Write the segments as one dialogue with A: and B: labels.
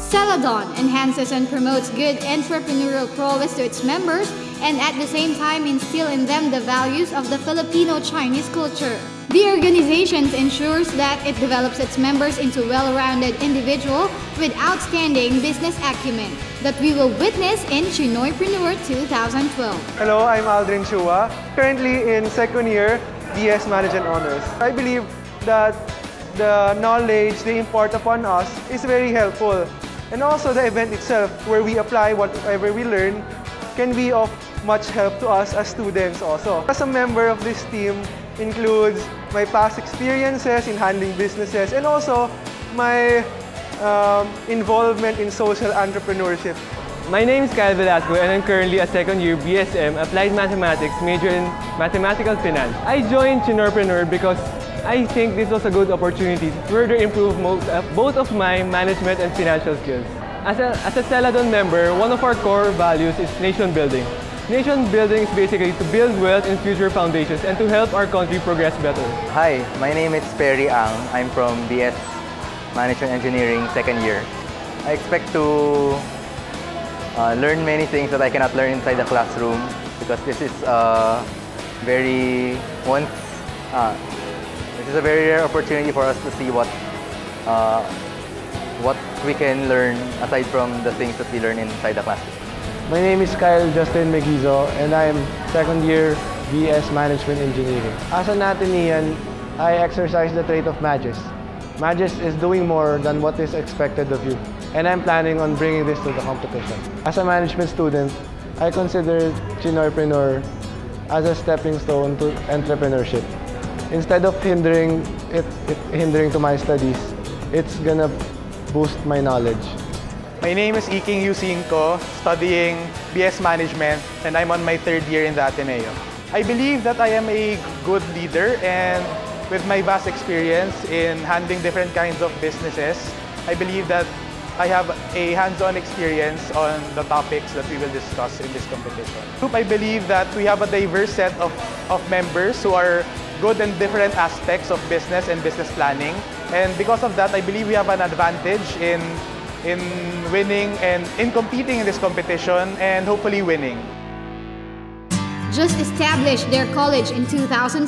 A: Celadon enhances and promotes good entrepreneurial prowess to its members and at the same time instill in them the values of the Filipino-Chinese culture. The organization ensures that it develops its members into well-rounded individuals with outstanding business acumen that we will witness in Chinoypreneur 2012.
B: Hello, I'm Aldrin Chua, currently in second year BS Management Honors. I believe that the knowledge they impart upon us is very helpful. And also the event itself, where we apply whatever we learn, can be of much help to us as students also. As a member of this team includes my past experiences in handling businesses and also my involvement in social entrepreneurship.
C: My name is Kyle Velasco and I'm currently a second year BSM Applied Mathematics major in Mathematical Finance. I joined Chinoypreneur because I think this was a good opportunity to further improve both of my management and financial skills. As a Celadon member, one of our core values is nation building. Nation building is basically to build wealth in future foundations and to help our country progress better.
D: Hi, my name is Perry Ang. I'm from BS Management Engineering second year. I expect to learn many things that I cannot learn inside the classroom because this is a very rare opportunity for us to see what we can learn aside from the things that we learn inside the classroom.
E: My name is Kyle Justin Megizo and I am second year BS Management Engineering. As an Atenean, I exercise the trait of Magis. Magis is doing more than what is expected of you, and I'm planning on bringing this to the competition. As a management student, I consider Chinoypreneur as a stepping stone to entrepreneurship. Instead of hindering to my studies, it's gonna boost my knowledge.
F: My name is Iking Yusinko, studying BS Management, and I'm on my third year in the Ateneo. I believe that I am a good leader, and with my vast experience in handling different kinds of businesses, I believe that I have a hands-on experience on the topics that we will discuss in this competition. I believe that we have a diverse set of members who are good in different aspects of business and business planning, and because of that, I believe we have an advantage in winning and in competing in this competition and hopefully winning.
A: Just established their college in 2006,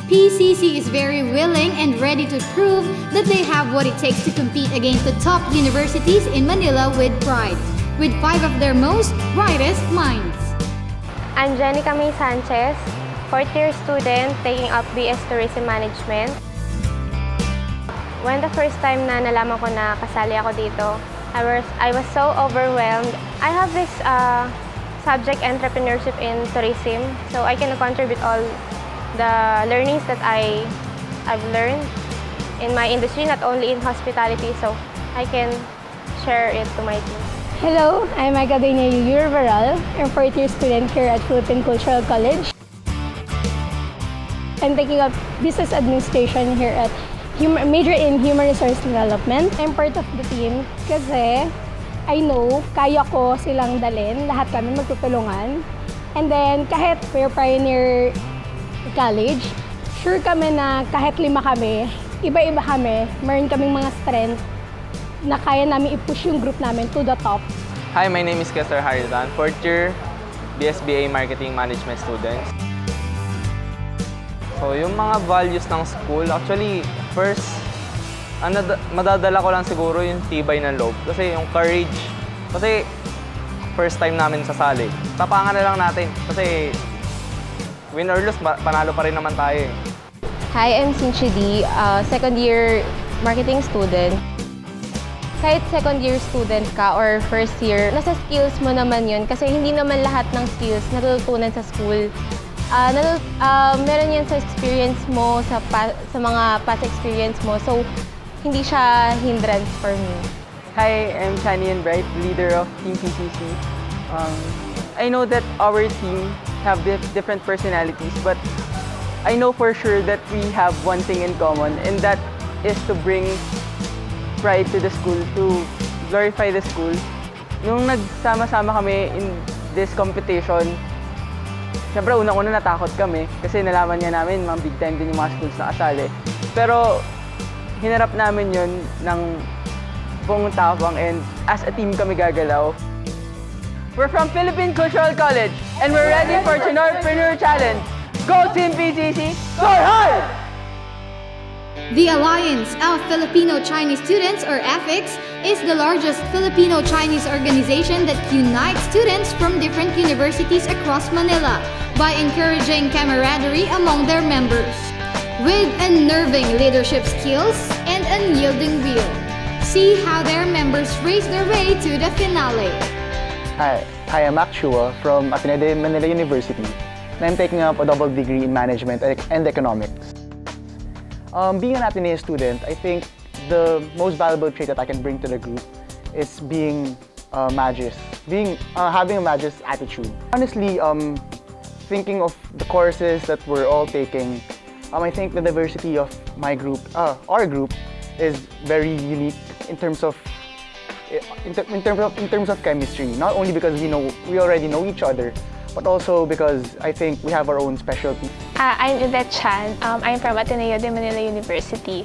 A: PCC is very willing and ready to prove that they have what it takes to compete against the top universities in Manila with pride, with 5 of their most brightest minds.
G: I'm Jenica May Sanchez, fourth-year student taking up BS Tourism Management. When the first time na nalaman ko na kasali ako dito, I was so overwhelmed. I have this subject entrepreneurship in tourism, so I can contribute all the learnings that I've learned in my industry, not only in hospitality, so I can share it to my team.
H: Hello, I'm Academia Yurvaral. I'm a fourth-year student here at Philippine Cultural College. I'm taking up business administration here at major in Human Resource Development. I'm part of the team kasi I know kaya ko silang dalhin, lahat kami magtutulungan. And then kahit we're pioneer college, sure kami na kahit 5 kami, iba-iba kami, meron kaming mga strength na kaya namin i-push yung group namin to the top.
I: Hi, my name is Kessler Haridan, fourth year BSBA Marketing Management student. So, yung mga values ng school, actually, first, madadala ko lang siguro yung tibay ng loob. Kasi yung courage, kasi first time namin sasali. Tapangan na lang natin. Kasi win or lose, panalo pa rin naman tayo.
G: Hi, I'm Sinchi D, second year marketing student. Kahit second year student ka or first year, nasa skills mo naman yun. Kasi hindi naman lahat ng skills natututunan sa school. Meron yan sa experience mo, sa mga past experience mo. So, hindi siya hindrance for me.
J: Hi, I'm Chani and Bright, leader of Team PCC. I know that our team have different personalities, but I know for sure that we have one thing in common, and that is to bring pride to the school, to glorify the school. Nung nagsama-sama kami in this competition, siyempre, unang-una natakot kami kasi nalaman niya namin mga big time din yung mga schools na kasali. Pero hinarap namin yun ng buong tapang, and as a team kami gagalaw. We're from Philippine Cultural College, and we're ready for Chinorpreneur Challenge. Go Team PCC, score hard!
A: The Alliance of Filipino-Chinese Students, or AFIX, is the largest Filipino-Chinese organization that unites students from different universities across Manila by encouraging camaraderie among their members. With unnerving leadership skills and unyielding will, see how their members race their way to the finale.
K: Hi, I am Mac Chua from Ateneo de Manila University, and I'm taking up a double degree in Management and Economics. Being an Ateneo student, I think the most valuable trait that I can bring to the group is being Magis, having a Magis attitude. Honestly, thinking of the courses that we're all taking, I think the diversity of my group, our group, is very unique in terms of chemistry. Not only because we already know each other, but also because I think we have our own specialty.
L: I'm Yvette Chan. I'm from Ateneo de Manila University,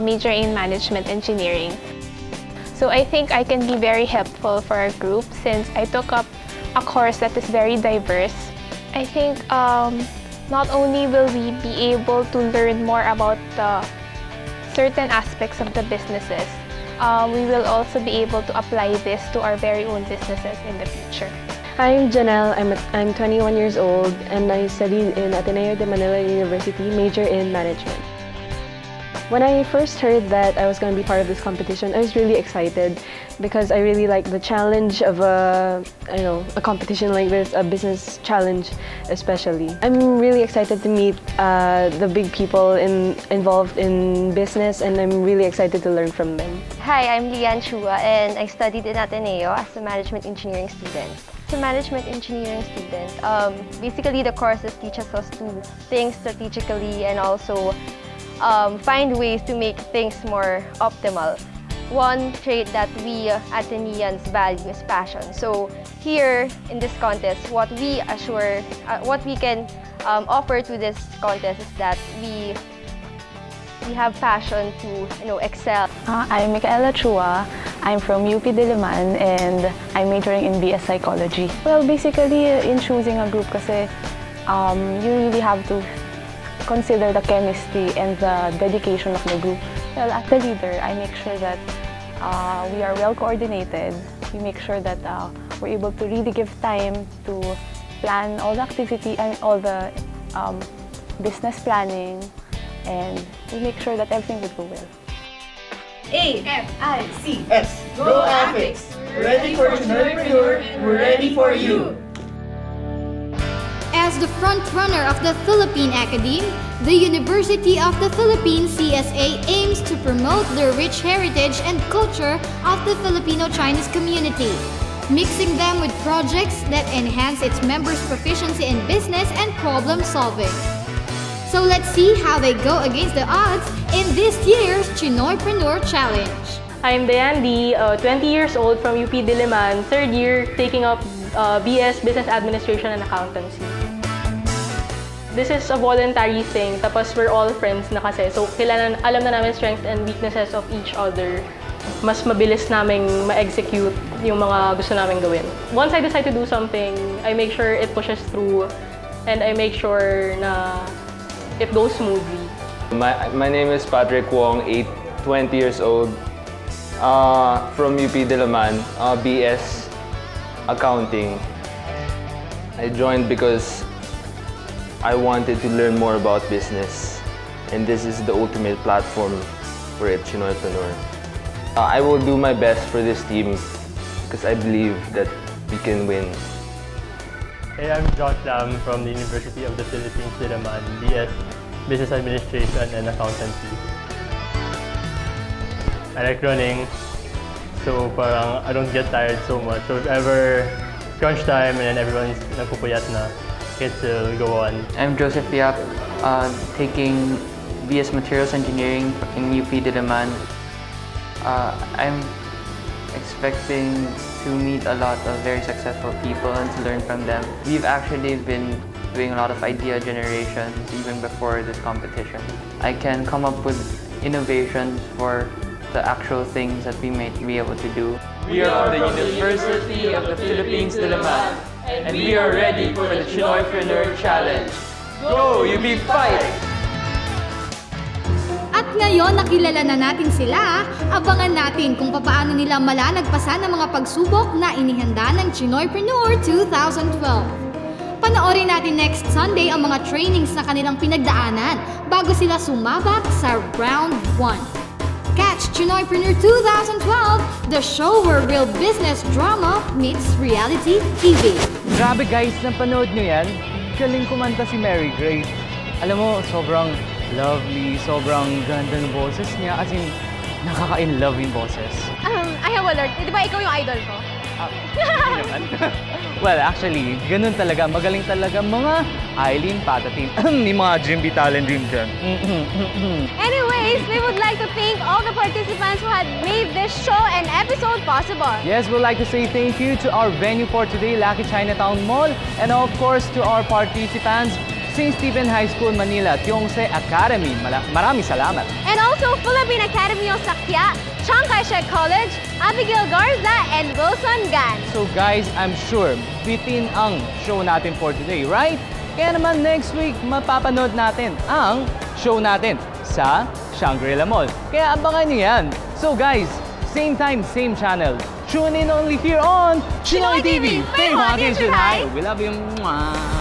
L: major in Management Engineering. So I think I can be very helpful for our group since I took up a course that is very diverse. I think not only will we be able to learn more about the certain aspects of the businesses, we will also be able to apply this to our very own businesses in the future.
M: I'm Janelle. I'm 21 years old and I studied in Ateneo de Manila University, major in management. When I first heard that I was going to be part of this competition, I was really excited because I really like the challenge of a competition like this, a business challenge especially. I'm really excited to meet the big people involved in business, and I'm really excited to learn from them.
N: Hi, I'm Lian Chua and I studied in Ateneo as a management engineering student. As a management engineering student, basically the courses teaches us to think strategically and also find ways to make things more optimal. One trait that we Ateneans value is passion. So here in this contest, what we can offer to this contest is that we have passion to excel.
O: I'm Micaela Chua. I'm from UP Diliman and I'm majoring in BS Psychology. Well, basically in choosing a group kasi you really have to consider the chemistry and the dedication of the group. Well, as the leader, I make sure that we are well coordinated. We make sure that we're able to really give time to plan all the activity and all the business planning, and we make sure that everything would go well.
P: AFICS. Go AFIX! Ready for Chinorpreneur, we're ready for you!
A: As the front-runner of the Philippine Academe, the University of the Philippines CSA aims to promote the rich heritage and culture of the Filipino-Chinese community, mixing them with projects that enhance its members' proficiency in business and problem-solving. So let's see how they go against the odds in this year's Chinorpreneur Challenge.
Q: I'm Dayan D, 20 years old from UP Diliman, third year taking up BS Business Administration and Accountancy. This is a voluntary thing, tapos we're all friends na kasi. So alam na namin strengths and weaknesses of each other. Mas mabilis naming ma-execute yung mga gusto namin gawin. Once I decide to do something, I make sure it pushes through and I make sure na it goes smoothly.
R: My name is Patrick Wong, 20 years old, from UP Diliman, BS Accounting. I joined because I wanted to learn more about business, and this is the ultimate platform for it, Chinorpreneur. I will do my best for this team because I believe that we can win.
S: Hey, I'm Josh Lam from the University of the Philippines, Diliman, BS Business Administration and Accountancy. I like running, so parang I don't get tired so much. So if ever crunch time and then everyone's nagpupuyat na, kids will go on.
T: I'm Joseph Yap, taking BS Materials Engineering in UP Diliman. I'm expecting to meet a lot of very successful people and to learn from them. We've actually been doing a lot of idea generations even before this competition. I can come up with innovations for the actual things that we might be able to do.
I: We are from the University of the Philippines, Diliman, and we are ready for the Chinoypreneur Challenge. Go, UP Fight!
A: At ngayon nakilala na natin sila, abangan natin kung paano nila malalagpasan ang mga pagsubok na inihanda ng Chinoypreneur 2012. Panoorin natin next Sunday ang mga trainings na kanilang pinagdaanan bago sila sumabak sa Round 1. Catch Chinoypreneur 2012, the show where real business drama meets reality TV.
U: Grabe guys, napanood nyo yan? Galing kumanta si Mary Grace. Alam mo, sobrang lovely, sobrang ganda ng boses niya. As in, nakaka-in-love yung boses.
V: I have a alert. Di ba ikaw yung idol ko?
U: Hindi naman. Well, actually, ganun talaga. Magaling talaga mga Eileen Patatin. May mga Jimby talent dream dyan.
V: Anyways, we would like to thank all the participants who had made this show and episode possible.
U: Yes, we'd like to say thank you to our venue for today, Lucky Chinatown Mall, and of course to our participants, St. Stephen High School, Manila, Tiongse Academy. Maraming salamat.
V: And also Philippine Academy of Sakya, Chiang Kai-shek College, Abigail Garza, and Wilson Gan.
U: So guys, I'm sure bitin ang show natin for today, right? Kaya naman next week, mapapanood natin ang show natin sa Shangri-La Mall. Kaya abangan nyo yan. So guys, same time, same channel. Tune in only here on Chinoy TV. Fame Hot High. We love you. Mwah.